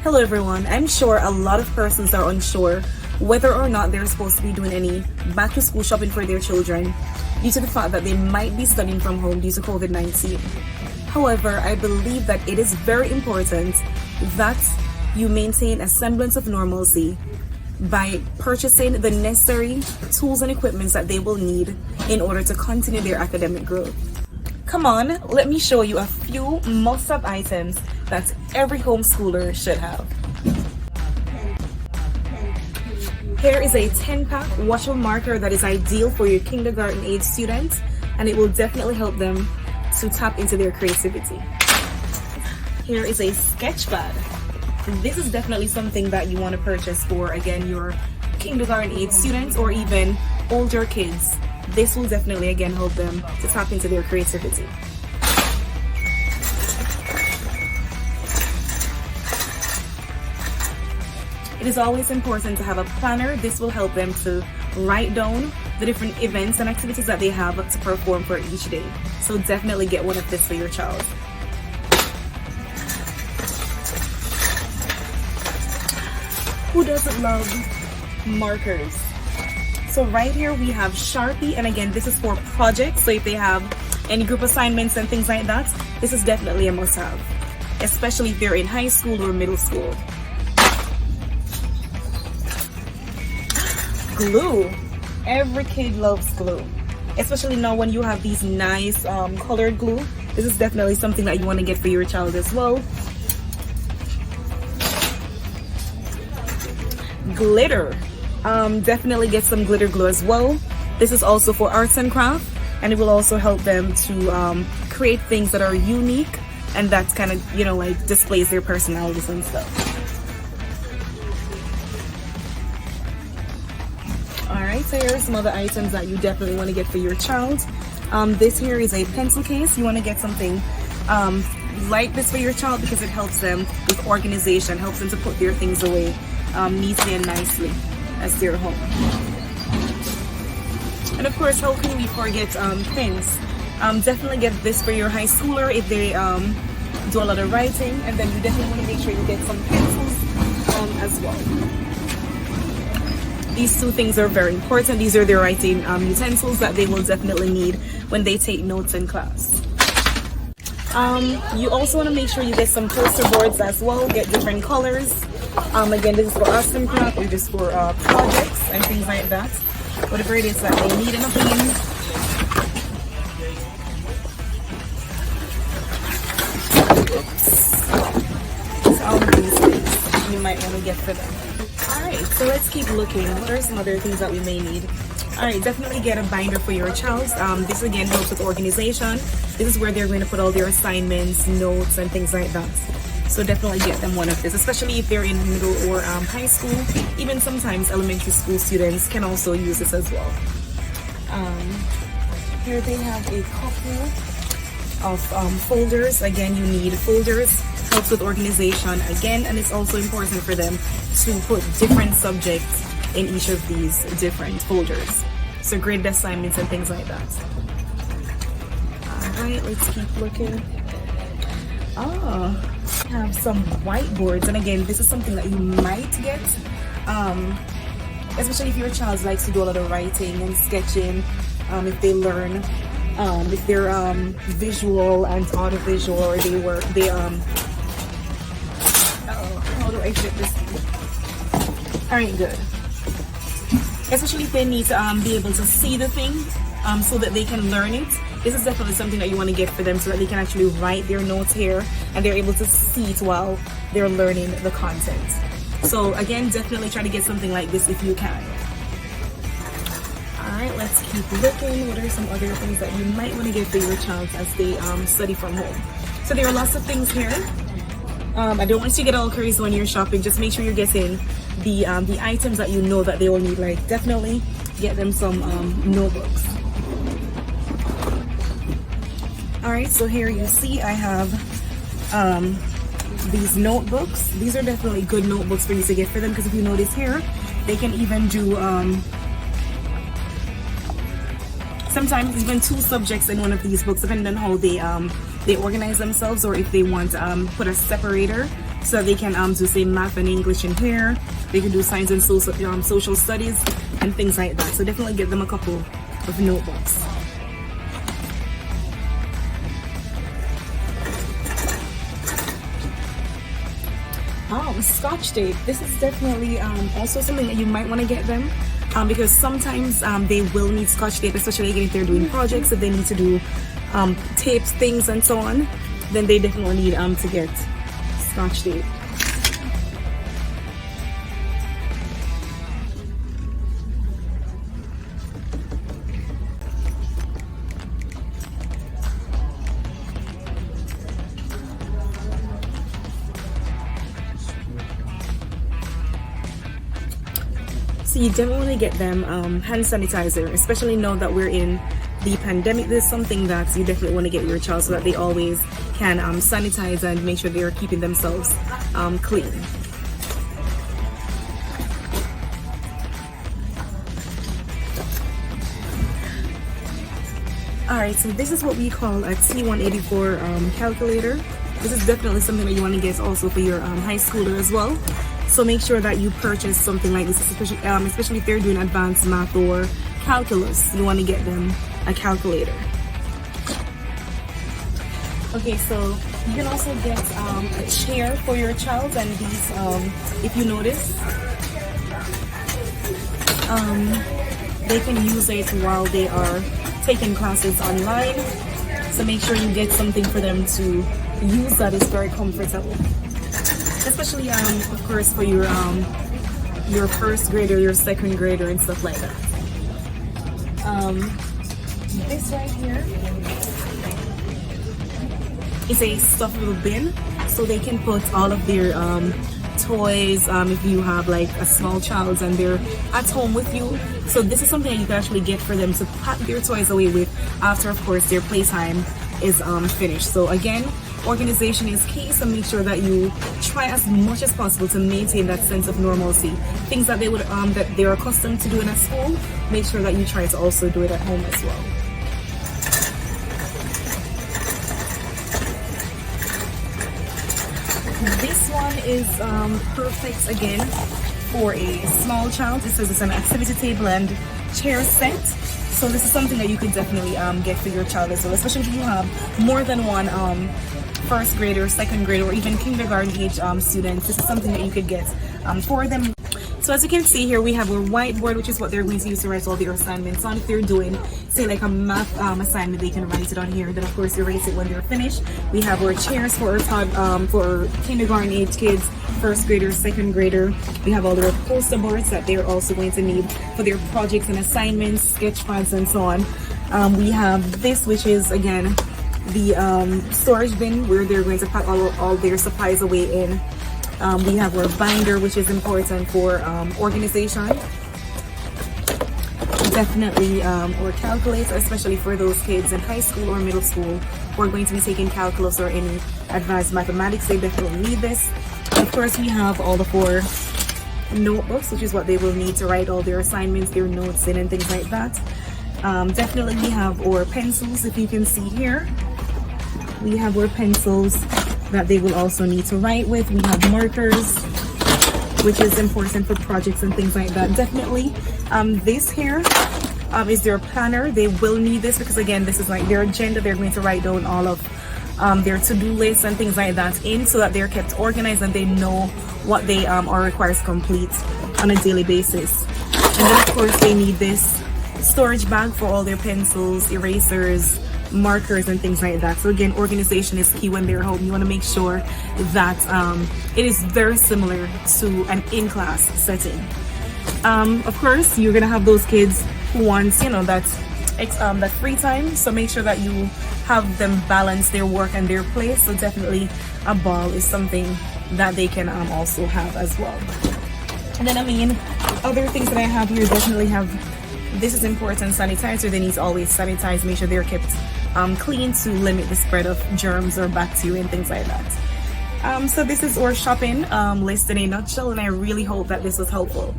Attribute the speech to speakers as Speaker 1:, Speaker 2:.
Speaker 1: Hello everyone, I'm sure a lot of persons are unsure whether or not they're supposed to be doing any back to school shopping for their children due to the fact that they might be studying from home due to COVID-19. However, I believe that it is very important that you maintain a semblance of normalcy by purchasing the necessary tools and equipment that they will need in order to continue their academic growth. Come on, let me show you a few must-have items that every homeschooler should have. Here is a 10-pack washable marker that is ideal for your kindergarten age students, and it will definitely help them to tap into their creativity. Here is a sketch pad. This is definitely something that you want to purchase for, again, your kindergarten age students or even older kids. This will definitely, again, help them to tap into their creativity. It is always important to have a planner. This will help them to write down the different events and activities that they have to perform for each day. So definitely get one of this for your child. Who doesn't love markers? So right here we have Sharpie, and again, this is for projects. So if they have any group assignments and things like that, this is definitely a must-have, especially if they're in high school or middle school. Glue. Every kid loves glue, especially now when you have these nice colored glue. This is definitely something that you want to get for your child as well. Glitter. Definitely get some glitter glue as well. This is also for arts and craft, and it will also help them to create things that are unique and that's kind of, you know, like displays their personalities and stuff. Alright, so here are some other items that you definitely want to get for your child. This here is a pencil case. You want to get something like this for your child because it helps them with organization, helps them to put their things away neatly and nicely as they're home. And of course, how can we forget pens? Definitely get this for your high schooler if they do a lot of writing, and then you definitely want to make sure you get some pencils as well. These two things are very important. These are their writing utensils that they will definitely need when they take notes in class. You also want to make sure you get some poster boards as well. Get different colors. Again, this is for arts and craft or just for projects and things like that. Whatever it is that they need in a theme. So all of these things you might want to get for them. Alright, so let's keep looking. What are some other things that we may need? Alright, definitely get a binder for your child. This again helps with organization. This is where they're going to put all their assignments, notes, and things like that. So definitely get them one of this, especially if they're in middle or high school. Even sometimes elementary school students can also use this as well. Here they have a couple of folders. Again, you need folders. Helps with organization again, and it's also important for them to put different subjects in each of these different folders. So graded assignments and things like that. Alright, let's keep looking. We have some whiteboards, and again, this is something that you might get, especially if your child likes to do a lot of writing and sketching, if they learn, if they're visual and audiovisual, or they how do I fit this in? Alright, good. Especially if they need to be able to see the thing so that they can learn it. This is definitely something that you want to get for them so that they can actually write their notes here and they're able to see it while they're learning the content. So again, definitely try to get something like this if you can. Alright, let's keep looking. What are some other things that you might want to get for your child as they study from home? So there are lots of things here. I don't want you to get all crazy when you're shopping. Just make sure you're getting the items that you know that they will need. Like definitely get them some notebooks. Alright, so here you see I have these notebooks. These are definitely good notebooks for you to get for them because if you notice here, they can even do sometimes even 2 subjects in one of these books depending on how they organize themselves, or if they want to put a separator so that they can do say math and English in here. They can do science and social studies and things like that. So definitely get them a couple of notebooks. Scotch tape. This is definitely also something that you might want to get them because sometimes they will need Scotch tape, especially again if they're doing projects, if they need to do tapes, things and so on, then they definitely need to get Scotch tape. So you definitely want to get them hand sanitizer, especially now that we're in the pandemic. This is something that you definitely want to get your child so that they always can sanitize and make sure they are keeping themselves clean. Alright, so this is what we call a T184 calculator. This is definitely something that you want to get also for your high schooler as well. So make sure that you purchase something like this, especially if they're doing advanced math or calculus. You want to get them a calculator. Okay, so you can also get a chair for your child, and these, if you notice, they can use it while they are taking classes online. So make sure you get something for them to use that is very comfortable. Especially, of course, for your first grader, your second grader, and stuff like that. This right here is a stuffable bin, so they can put all of their toys. If you have like a small child and they're at home with you, so this is something that you can actually get for them to pack their toys away with after, of course, their playtime is finished. So again, organization is key, so make sure that you try as much as possible to maintain that sense of normalcy. Things that they would that they're accustomed to doing at school, make sure that you try to also do it at home as well. This one is perfect again for a small child. It says it's an activity table and chair set. So this is something that you could definitely get for your child as well, especially if you have more than one first grader, second grader, or even kindergarten age students. This is something that you could get for them. So as you can see here, we have our whiteboard, which is what they're going to use to write all their assignments on. If they're doing, say, like a math assignment, they can write it on here. Then, of course, erase it when they're finished. We have our chairs for our kindergarten age kids, first grader, second grader. We have all their poster boards that they're also going to need for their projects and assignments, sketch pads, and so on. We have this, which is, again, the storage bin where they're going to pack all their supplies away in. We have our binder, which is important for organization. Definitely our calculator, especially for those kids in high school or middle school who are going to be taking calculus or any advanced mathematics. They definitely need this. Of course, we have all of our notebooks, which is what they will need to write all their assignments, their notes in, and things like that. Definitely we have our pencils, if you can see here. We have our pencils that they will also need to write with. We have markers, which is important for projects and things like that. Definitely this here is their planner. They will need this because, again, this is like their agenda. They're going to write down all of their to-do lists and things like that in, so that they're kept organized and they know what they are required to complete on a daily basis. And then, of course, they need this storage bag for all their pencils, erasers, markers, and things like that. So again, organization is key when they're home. You want to make sure that it is very similar to an in-class setting. Of course, you're gonna have those kids who want, that free time. So make sure that you have them balance their work and their play. So definitely a ball is something that they can also have as well. And then other things that I have here definitely have. This is important, sanitizer. They need to always sanitize, make sure they're kept clean to limit the spread of germs or bacteria and things like that. So this is our shopping list in a nutshell, and I really hope that this was helpful.